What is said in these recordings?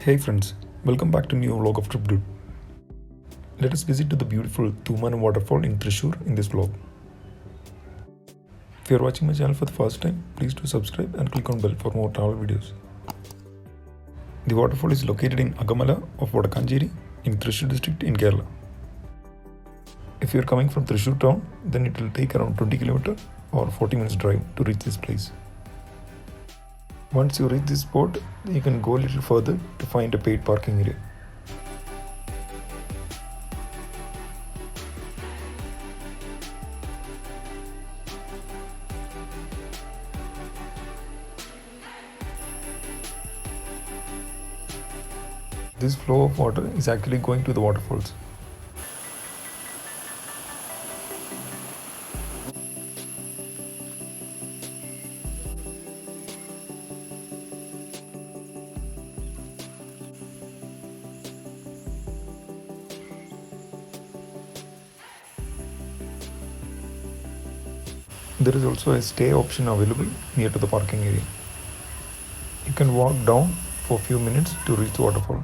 Hey friends, welcome back to new vlog of TripAdvisor. Let us visit to the beautiful Thoomanam Waterfall in Thrissur in this vlog. If you are watching my channel for the first time, please do subscribe and click on bell for more travel videos. The waterfall is located in Agoda of Wadakanchery in Thrissur district in Kerala. If you are coming from Thrissur town, then it will take around 20 km or 40 minutes drive to reach this place. Once you reach this spot, you can go a little further to find a paid parking area. This flow of water is actually going to the waterfalls. There is also a stay option available near to the parking area. You can walk down for a few minutes to reach the waterfall.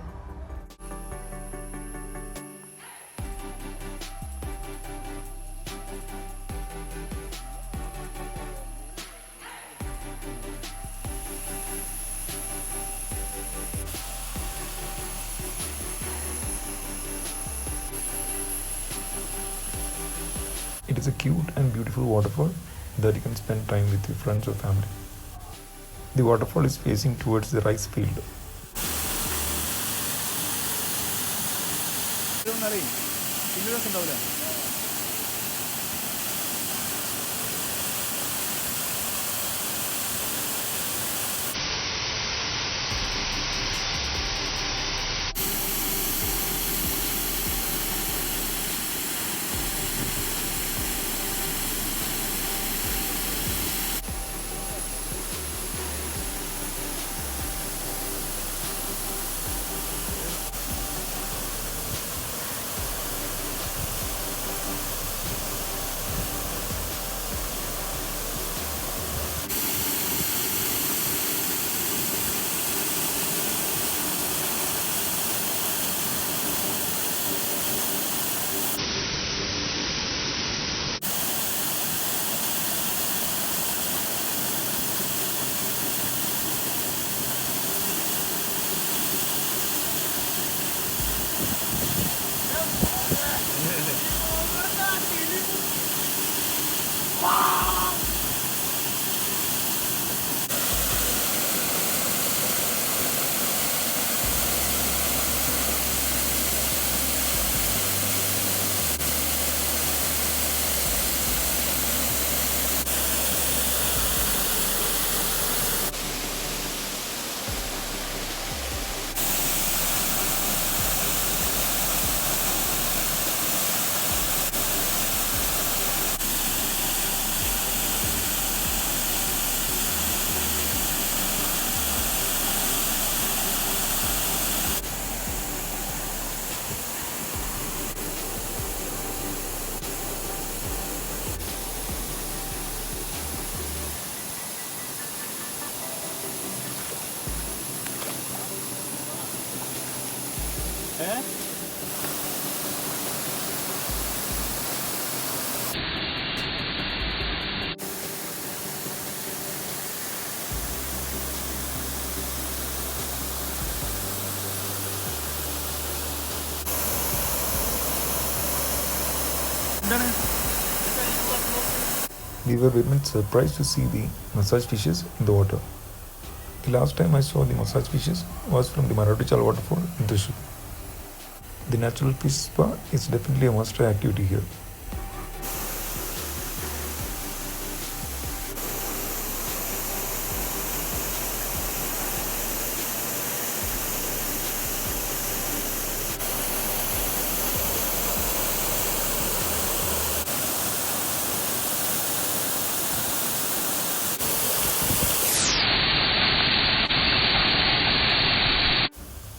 It is a cute and beautiful waterfall that you can spend time with your friends or family. The waterfall is facing towards the rice field. We were very much surprised to see the massage fishes in the water. The last time I saw the massage fishes was from the Marathi waterfall in Thrissur. The natural fish spa is definitely a must-try activity here.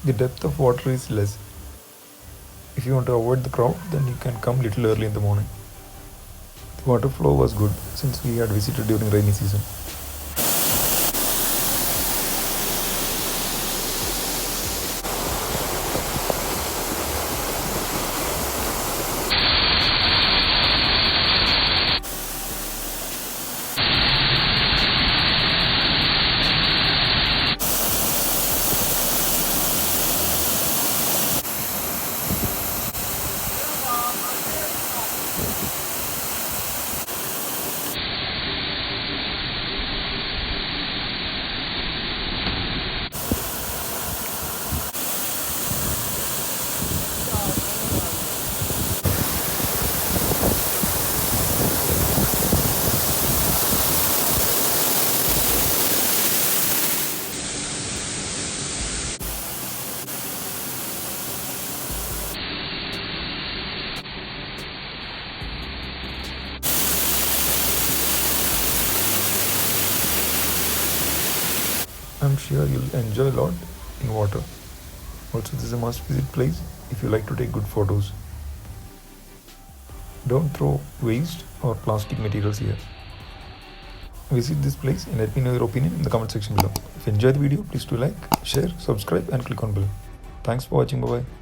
The depth of water is less. If you want to avoid the crowd, then you can come little early in the morning. The water flow was good since we had visited during rainy season. I'm sure you'll enjoy a lot in water. Also, this is a must visit place if you like to take good photos. Don't throw waste or plastic materials here. Visit this place and let me know your opinion in the comment section below. If you enjoyed the video, please do like, share, subscribe and click on bell. Thanks for watching. Bye bye.